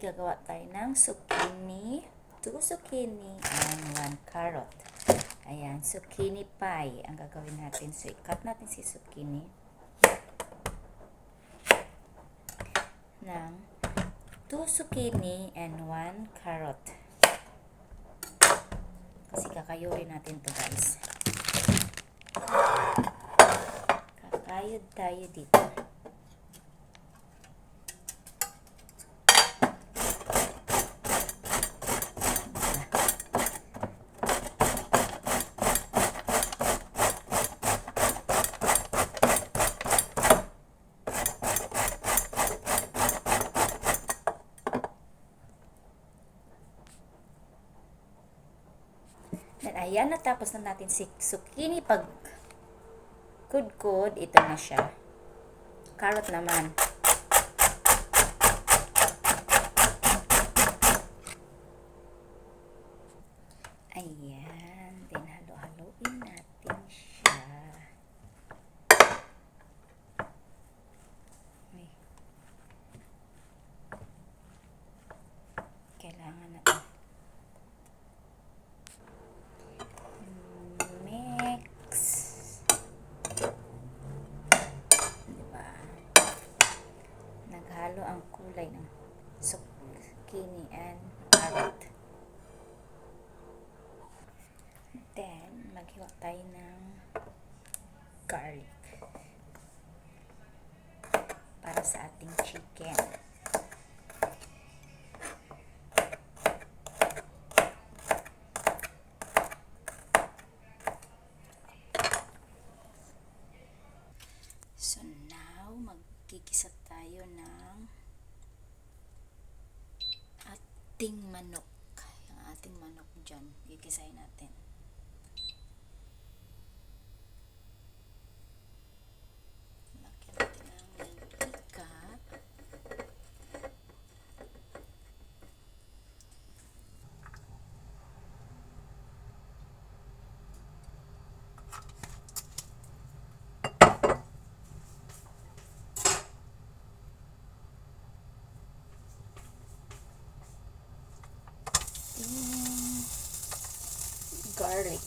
gagawa tayo ng zucchini, 2 zucchini, and 1 carrot. Ayan, zucchini pie ang gagawin natin. So, i-cut natin si zucchini ng 2 zucchini and 1 carrot. Kasi kakayurin natin to, guys. Kakayod tayo dito. Ayan, natapos na natin si zucchini. Pag kudkod, ito na siya. Carrot naman. Ayan. Then, halo-haloin natin siya. Ay. Kailangan natin halo ang kulay ng zucchini and carrot. Then, maghiwa tayo ng garlic para sa ating chicken. So now, magkikisa tayo ng ating manok. Yung ating manok dyan, gigisahin natin. Lagyan natin ng mantika. Garlic.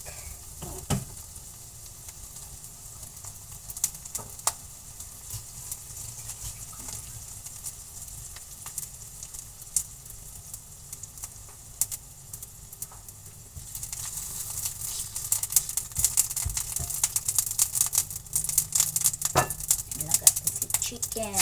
Ilagay ko si chicken.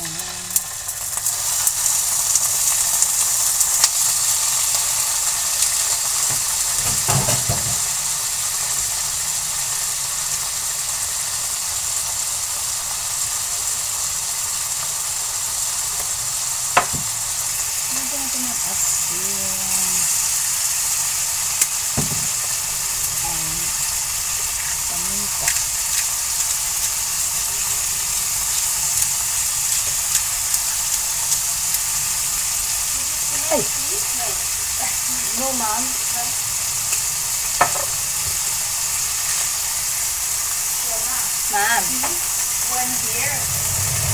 Ay! No, ma'am. Ma'am. One here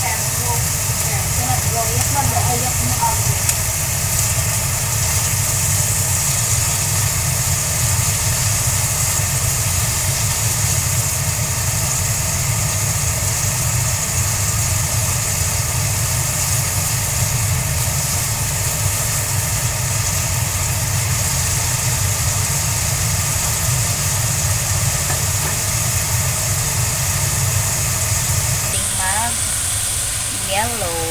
and go there. Cannot go. Yes, ma'am. Ayak mo ako. Yellow,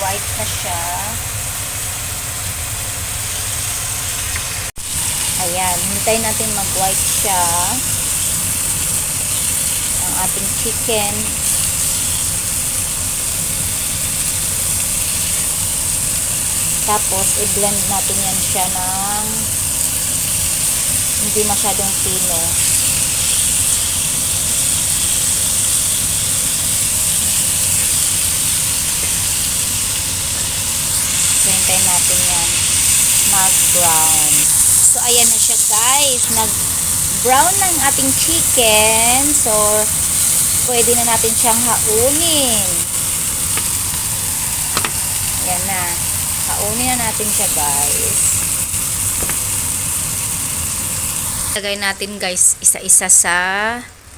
white na siya. Ayan, hintayin natin mag-white siya. Ang ating chicken. Tapos, i-blend natin yan siya ng hindi masyadong pino. Hintayin natin yan mag-brown. So, ayan na siya, guys. Nag-brown ng ating chicken. So, pwede na natin siyang haunin. Yan na. Paunin na natin siya, guys. Lagay natin, guys, isa-isa sa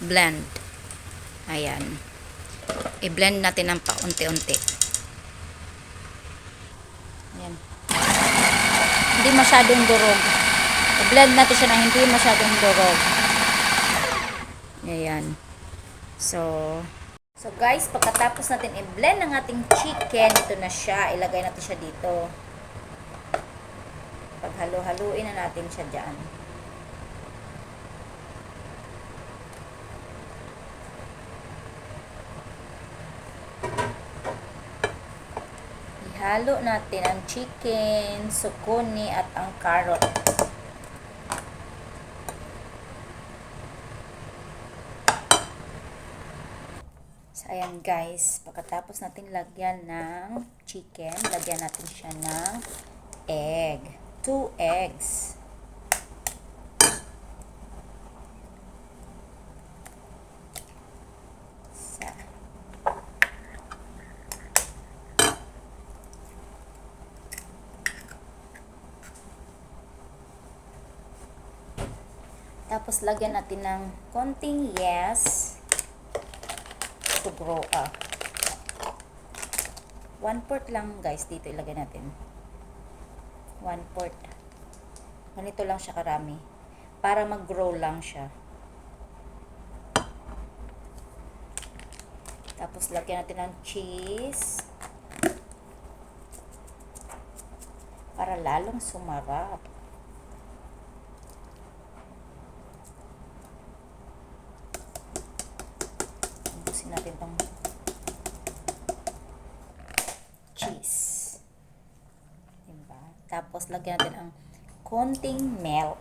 blend. Ayan. I-blend natin ng paunti-unti. Ayan. Hindi masyadong durog. I-blend natin siya na hindi masyadong durog. Ayan. So guys, pagkatapos natin i-blend ang ating chicken, ito na siya. Ilagay natin siya dito. Paghalo-haluin na natin siya dyan. Ihalo natin ang chicken, sukuni, at ang carrot. So, ayan guys, pagkatapos natin lagyan ng chicken, lagyan natin siya ng egg. 2 eggs. Isa. Tapos lagyan natin ng konting yes to grow up. 1/4 lang guys, dito ilagay natin. 1/4. Ganito lang siya karami. Para mag-grow lang siya. Tapos lagyan natin ng cheese. Para lalong sumarap. Natin tong cheese. Diba? Tapos lagyan natin ang konting milk.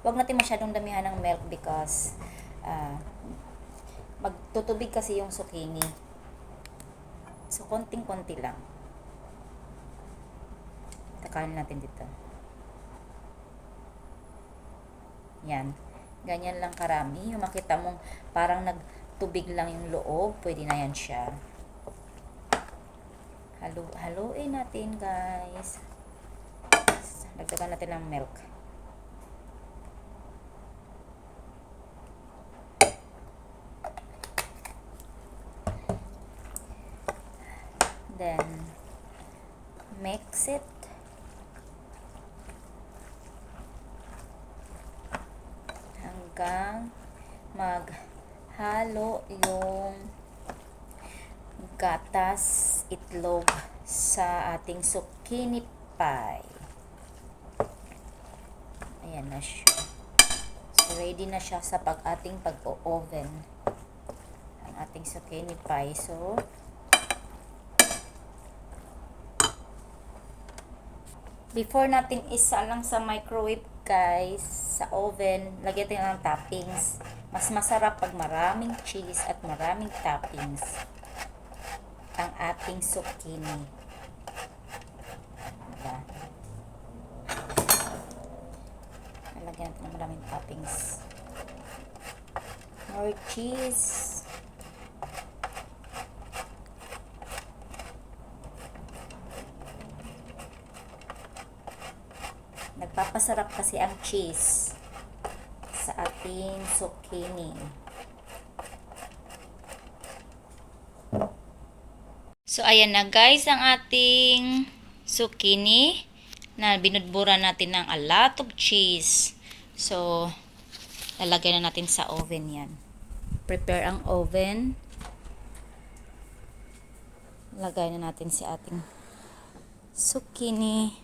Huwag natin masyadong damihan ng milk because magtutubig kasi yung zucchini. So konting-konti lang. Takanin natin dito. Yan. Ganyan lang karami. Yung makita mong parang nagtubig lang yung loob, pwede na yan siya. Haluin natin, guys. Dagdagan natin ng milk. Then, mix it. Hanggang maghalo yung gatas, itlog sa ating zucchini pie. Ayan na siya. So, ready na siya sa ating pag-o-oven. Ang ating zucchini pie. So, before natin isa lang sa microwave, guys, sa oven, lagyan natin ng toppings. Mas masarap pag maraming cheese at maraming toppings ang ating zucchini. Diba? Lagyan natin ng maraming toppings. More cheese. Nagpapasarap kasi ang cheese sa ating zucchini. So, ayan na guys ang ating zucchini na binudburan natin ng a lot of cheese. So, lalagay na natin sa oven yan. Prepare ang oven. Lagay na natin si ating zucchini.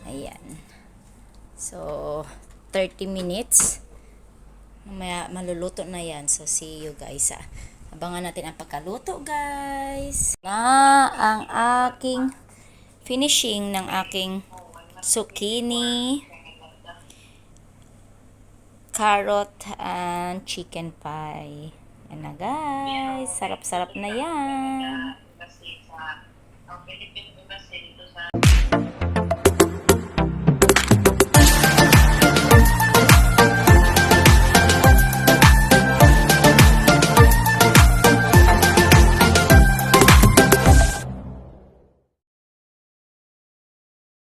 Ayan. So, 30 minutes. Mamaya maluluto na yan. So, see you guys. Abangan natin ang pagkaluto, guys. Na ang aking finishing ng aking zucchini, carrot, and chicken pie. Yan na, guys. Sarap-sarap na yan. Kasi sa Philippines kasi dito sa